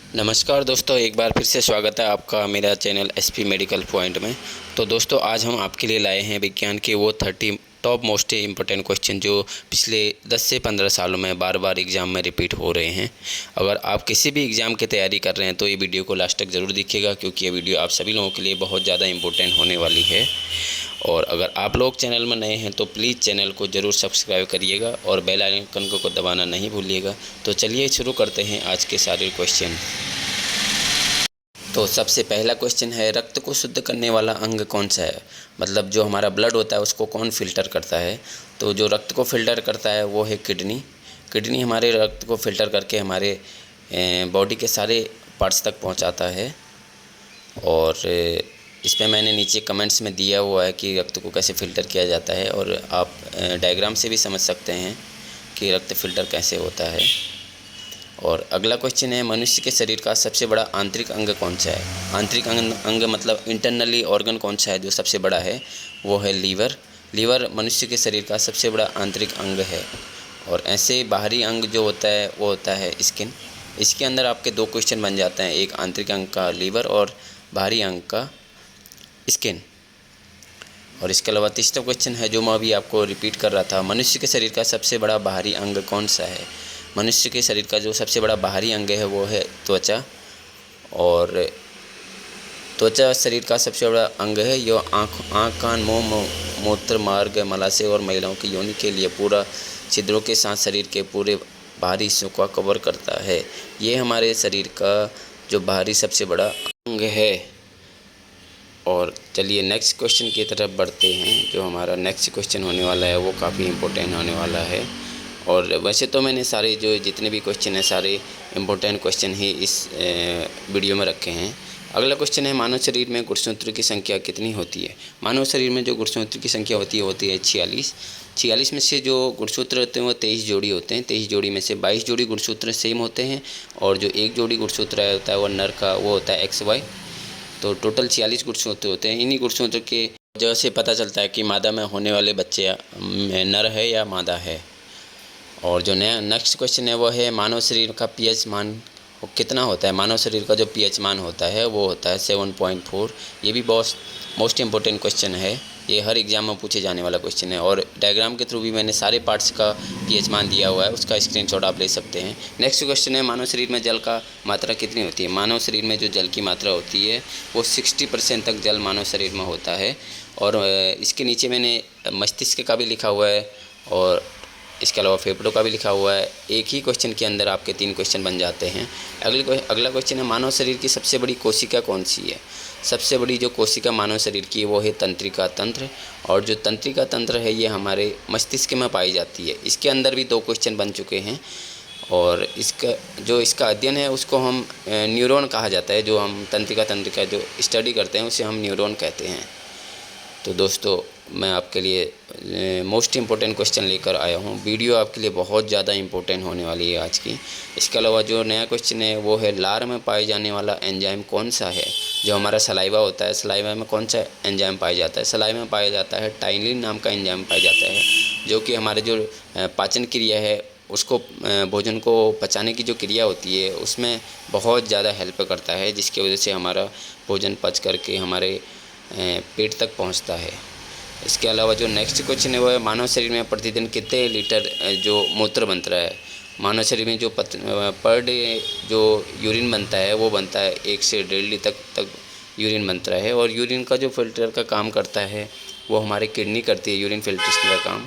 नमस्कार दोस्तों, एक बार फिर से स्वागत है आपका मेरा चैनल एसपी मेडिकल पॉइंट में। तो दोस्तों, आज हम आपके लिए लाए हैं विज्ञान के वो 30 टॉप मोस्ट इम्पोर्टेंट क्वेश्चन जो पिछले 10 से 15 सालों में बार बार एग्ज़ाम में रिपीट हो रहे हैं। अगर आप किसी भी एग्ज़ाम की तैयारी कर रहे हैं तो ये वीडियो को लास्ट तक ज़रूर देखिएगा, क्योंकि ये वीडियो आप सभी लोगों के लिए बहुत ज़्यादा इम्पोर्टेंट होने वाली है। और अगर आप लोग चैनल में नए हैं तो प्लीज़ चैनल को ज़रूर सब्सक्राइब करिएगा और बेल आइकन को दबाना नहीं भूलिएगा। तो चलिए शुरू करते हैं आज के सारे क्वेश्चन। तो सबसे पहला क्वेश्चन है, रक्त को शुद्ध करने वाला अंग कौन सा है? मतलब जो हमारा ब्लड होता है उसको कौन फ़िल्टर करता है? तो जो रक्त को फ़िल्टर करता है वो है किडनी। किडनी हमारे रक्त को फ़िल्टर करके हमारे बॉडी के सारे पार्ट्स तक पहुंचाता है। और इस पे मैंने नीचे कमेंट्स में दिया हुआ है कि रक्त को कैसे फ़िल्टर किया जाता है, और आप डायग्राम से भी समझ सकते हैं कि रक्त फ़िल्टर कैसे होता है। और अगला क्वेश्चन है, मनुष्य के शरीर का सबसे बड़ा आंतरिक अंग कौन सा है? आंतरिक अंग मतलब इंटरनली ऑर्गन कौन सा है जो सबसे बड़ा है? वो है लीवर। लीवर मनुष्य के शरीर का सबसे बड़ा आंतरिक अंग है। और ऐसे बाहरी अंग जो होता है वो होता है स्किन। इसके अंदर आपके दो क्वेश्चन बन जाते हैं, एक आंतरिक अंग का लीवर और बाहरी अंग का स्किन। और इसके अलावा तीसरा क्वेश्चन है जो मैं अभी आपको रिपीट कर रहा था, मनुष्य के शरीर का सबसे बड़ा बाहरी अंग कौन सा है? मनुष्य के शरीर का जो सबसे बड़ा बाहरी अंग है वो है त्वचा। और त्वचा शरीर का सबसे बड़ा अंग है। यह आँख कान मुंह मूत्र मार्ग मलाशय और महिलाओं की योनि के लिए पूरा छिद्रों के साथ शरीर के पूरे बाहरी हिस्सों का कवर करता है। ये हमारे शरीर का जो बाहरी सबसे बड़ा अंग है। और चलिए नेक्स्ट क्वेश्चन की तरफ बढ़ते हैं। जो हमारा नेक्स्ट क्वेश्चन होने वाला है वो काफ़ी इम्पोर्टेंट होने वाला है। और वैसे तो मैंने सारे जो जितने भी क्वेश्चन हैं सारे इम्पोर्टेंट क्वेश्चन ही इस वीडियो में रखे हैं। अगला क्वेश्चन है, मानव शरीर में गुणसूत्र की संख्या कितनी होती है? मानव शरीर में जो गुणसूत्र की संख्या होती है 46। 46 में से जो गुणसूत्र होते हैं वो 23 जोड़ी होते हैं। 23 जोड़ी में से 22 जोड़ी गुणसूत्र सेम होते हैं, और जो एक जोड़ी गुणसूत्र होता है वो नर का वो होता है XY। तो टोटल 46 गुणसूत्र होते हैं। इन्हीं गुणसूत्र के वजह से पता चलता है कि मादा में होने वाले बच्चे नर है या मादा है। और जो नेक्स्ट क्वेश्चन है वो है, मानव शरीर का पीएच मान कितना होता है? मानव शरीर का जो पीएच मान होता है वो होता है 7.4। ये भी बहुत मोस्ट इम्पोर्टेंट क्वेश्चन है, ये हर एग्जाम में पूछे जाने वाला क्वेश्चन है। और डायग्राम के थ्रू भी मैंने सारे पार्ट्स का पीएच मान दिया हुआ है, उसका स्क्रीनशॉट आप ले सकते हैं। नेक्स्ट क्वेश्चन है, मानव शरीर में जल का मात्रा कितनी होती है? मानव शरीर में जो जल की मात्रा होती है वो 60% तक जल मानव शरीर में होता है। और इसके नीचे मैंने मस्तिष्क का भी लिखा हुआ है और इसके अलावा फेफड़ों का भी लिखा हुआ है। एक ही क्वेश्चन के अंदर आपके 3 क्वेश्चन बन जाते हैं। अगला क्वेश्चन है, मानव शरीर की सबसे बड़ी कोशिका कौन सी है? सबसे बड़ी जो कोशिका मानव शरीर की वो है तंत्रिका तंत्र। और जो तंत्रिका तंत्र है ये हमारे मस्तिष्क में पाई जाती है। इसके अंदर भी 2 क्वेश्चन बन चुके हैं। और इसका अध्ययन है उसको हम न्यूरॉन कहा जाता है। जो हम तंत्रिका तंत्र का जो स्टडी करते हैं उसे हम न्यूरॉन कहते हैं। तो दोस्तों, मैं आपके लिए मोस्ट इम्पोर्टेंट क्वेश्चन लेकर आया हूँ। वीडियो आपके लिए बहुत ज़्यादा इम्पोर्टेंट होने वाली है आज की। इसके अलावा जो नया क्वेश्चन है वो है, लार में पाए जाने वाला एंजाइम कौन सा है? जो हमारा सलाइवा होता है, सलाइवा में कौन सा एंजाइम पाया जाता है? सलाइवा में पाया जाता है टाइलिन नाम का एंजाइम पाया जाता है, जो कि हमारे जो पाचन क्रिया है उसको भोजन को पचाने की जो क्रिया होती है उसमें बहुत ज़्यादा हेल्प करता है, जिसकी वजह से हमारा भोजन पच करके हमारे पेट तक पहुंचता है। इसके अलावा जो नेक्स्ट क्वेश्चन है वो है, मानव शरीर में प्रतिदिन कितने लीटर जो मूत्र बनता है? मानव शरीर में जो पर डे जो यूरिन बनता है वो बनता है 1 से 1.5 लीटर तक यूरिन बनता है। और यूरिन का जो फिल्टर का काम करता है वो हमारी किडनी करती है, यूरिन फिल्ट्रेशन का काम।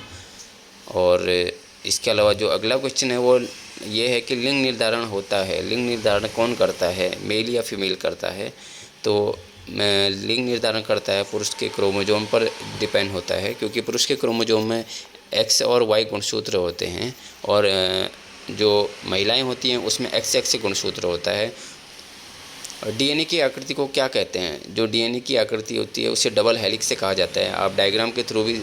और इसके अलावा जो अगला क्वेश्चन है वो ये है कि लिंग निर्धारण होता है, लिंग निर्धारण कौन करता है, मेल या फीमेल करता है? तो लिंग निर्धारण करता है पुरुष के क्रोमोजोम पर डिपेंड होता है, क्योंकि पुरुष के क्रोमोजोम में X और Y गुणसूत्र होते हैं, और जो महिलाएं होती हैं उसमें XX गुणसूत्र होता है। और DNA की आकृति को क्या कहते हैं? जो DNA की आकृति होती है उसे डबल हेलिक्स से कहा जाता है। आप डायग्राम के थ्रू भी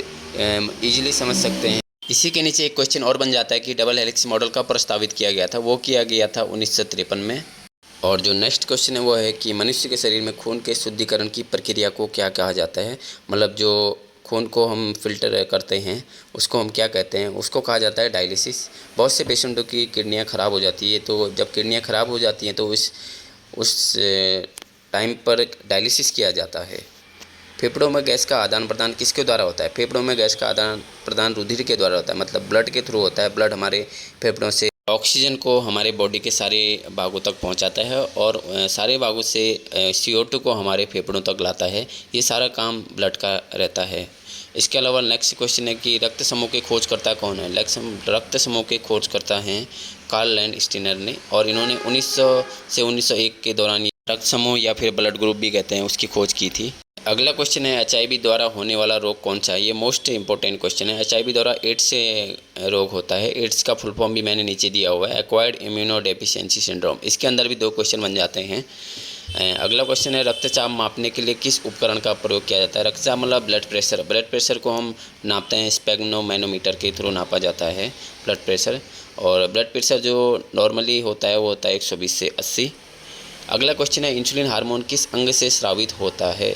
ईजिली समझ सकते हैं। इसी के नीचे एक क्वेश्चन और बन जाता है कि डबल हेलिक्स मॉडल का प्रस्तावित किया गया था, वो किया गया था 1953 में। और जो नेक्स्ट क्वेश्चन है वो है कि मनुष्य के शरीर में खून के शुद्धिकरण की प्रक्रिया को क्या कहा जाता है? मतलब जो खून को हम फिल्टर करते हैं उसको हम क्या कहते हैं? उसको कहा जाता है डायलिसिस। बहुत से पेशेंटों की किडनियां ख़राब हो जाती है, तो जब किडनियां ख़राब हो जाती हैं तो इस उस टाइम पर डायलिसिस किया जाता है। फेफड़ों में गैस का आदान प्रदान किसके द्वारा होता है? फेफड़ों में गैस का आदान प्रदान रुधिर के द्वारा होता है, मतलब ब्लड के थ्रू होता है। ब्लड हमारे फेफड़ों से ऑक्सीजन को हमारे बॉडी के सारे भागों तक पहुंचाता है और सारे भागों से CO2 को हमारे फेफड़ों तक लाता है। ये सारा काम ब्लड का रहता है। इसके अलावा नेक्स्ट क्वेश्चन है कि रक्त समूह के खोजकर्ता कौन है? रक्त समूह के खोजकर्ता हैं कार्ल लैंडस्टीनर ने, और इन्होंने 1900 से 1901 के दौरान रक्त समूह या फिर ब्लड ग्रुप भी कहते हैं, उसकी खोज की थी। अगला क्वेश्चन है HIV द्वारा होने वाला रोग कौन सा है? ये मोस्ट इंपॉर्टेंट क्वेश्चन है। HIV द्वारा एड्स से रोग होता है। एड्स का फुल फॉर्म भी मैंने नीचे दिया हुआ है, एक्वायर्ड इम्यूनोडेफिशिएंसी सिंड्रोम। इसके अंदर भी 2 क्वेश्चन बन जाते हैं। अगला क्वेश्चन है रक्तचाप मापने के लिए किस उपकरण का प्रयोग किया जाता है? रक्तचाप मतलब ब्लड प्रेशर। ब्लड प्रेशर को हम नापते हैं स्पेग्नोमैनोमीटर के थ्रू नापा जाता है ब्लड प्रेशर, और ब्लड प्रेशर जो नॉर्मली होता है वो होता है 120 से 80। अगला क्वेश्चन है इंसुलिन हार्मोन किस अंग से स्रावित होता है?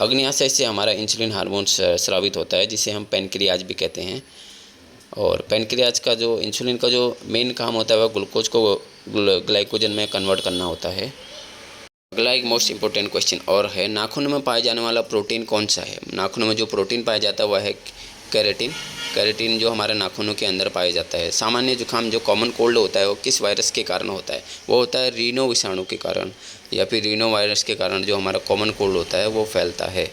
अग्न्याशय से हमारा इंसुलिन हार्मोन स्रावित होता है, जिसे हम पैनक्रियाज भी कहते हैं। और पैनक्रियाज का जो इंसुलिन का जो मेन काम होता है वह ग्लूकोज को ग्लाइकोजन में कन्वर्ट करना होता है। अगला एक मोस्ट इंपॉर्टेंट क्वेश्चन और है नाखून में पाए जाने वाला प्रोटीन कौन सा है? नाखूनों में जो प्रोटीन पाया जाता है वह है केराटिन। केराटिन जो हमारे नाखूनों के अंदर पाया जाता है। सामान्य जुकाम जो कॉमन कोल्ड होता है वो किस वायरस के कारण होता है? वो होता है रीनो विषाणु के कारण या फिर रीनो वायरस के कारण जो हमारा कॉमन कोल्ड होता है वो फैलता है।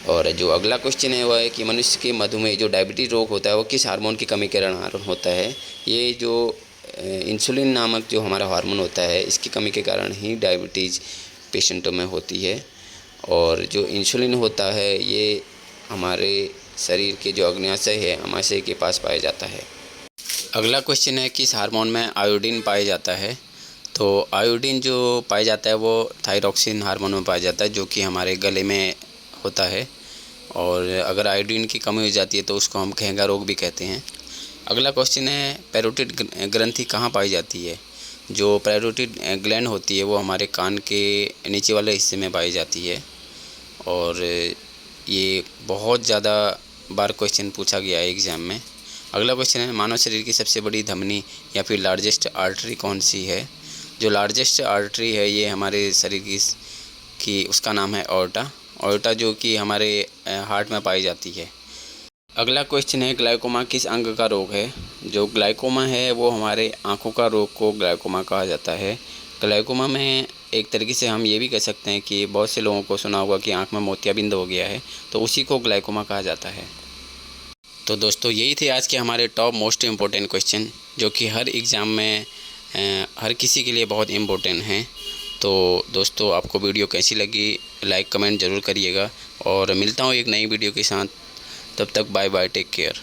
और जो अगला क्वेश्चन है वह है कि मनुष्य के मधुमेह जो डायबिटीज़ रोग होता है वो किस हार्मोन की कमी के कारण होता है? ये जो इंसुलिन नामक जो हमारा हार्मोन होता है इसकी कमी के कारण ही डायबिटीज़ पेशेंटों में होती है। और जो इंसुलिन होता है ये हमारे शरीर के जो अग्न्याशय है अमाशय के पास पाया जाता है। अगला क्वेश्चन है किस हार्मोन में आयोडीन पाया जाता है? तो आयोडीन जो पाया जाता है वो थायरॉक्सिन हार्मोन में पाया जाता है, जो कि हमारे गले में होता है। और अगर आयोडीन की कमी हो जाती है तो उसको हम घेंगा रोग भी कहते हैं। अगला क्वेश्चन है पैरोटिड ग्रंथि कहाँ पाई जाती है? जो पैरोटिड ग्लैंड होती है वो हमारे कान के नीचे वाले हिस्से में पाई जाती है। और ये बहुत ज़्यादा बार क्वेश्चन पूछा गया है एग्ज़ाम में। अगला क्वेश्चन है मानव शरीर की सबसे बड़ी धमनी या फिर लार्जेस्ट आर्टरी कौन सी है? जो लार्जेस्ट आर्टरी है ये हमारे शरीर की उसका नाम है ऑर्टा जो कि हमारे हार्ट में पाई जाती है। अगला क्वेश्चन है ग्लाइकोमा किस अंग का रोग है? जो ग्लाइकोमा है वो हमारे आँखों का रोग को ग्लाइकोमा कहा जाता है। ग्लाइकोमा में एक तरीके से हम ये भी कह सकते हैं कि बहुत से लोगों को सुना होगा कि आँख में मोतियाबिंद हो गया है, तो उसी को ग्लाइकोमा कहा जाता है। तो दोस्तों यही थे आज के हमारे टॉप मोस्ट इम्पोर्टेंट क्वेश्चन, जो कि हर एग्ज़ाम में हर किसी के लिए बहुत इम्पोर्टेंट हैं। तो दोस्तों आपको वीडियो कैसी लगी लाइक कमेंट ज़रूर करिएगा, और मिलता हूँ एक नई वीडियो के साथ। तब तक बाय बाय, टेक केयर।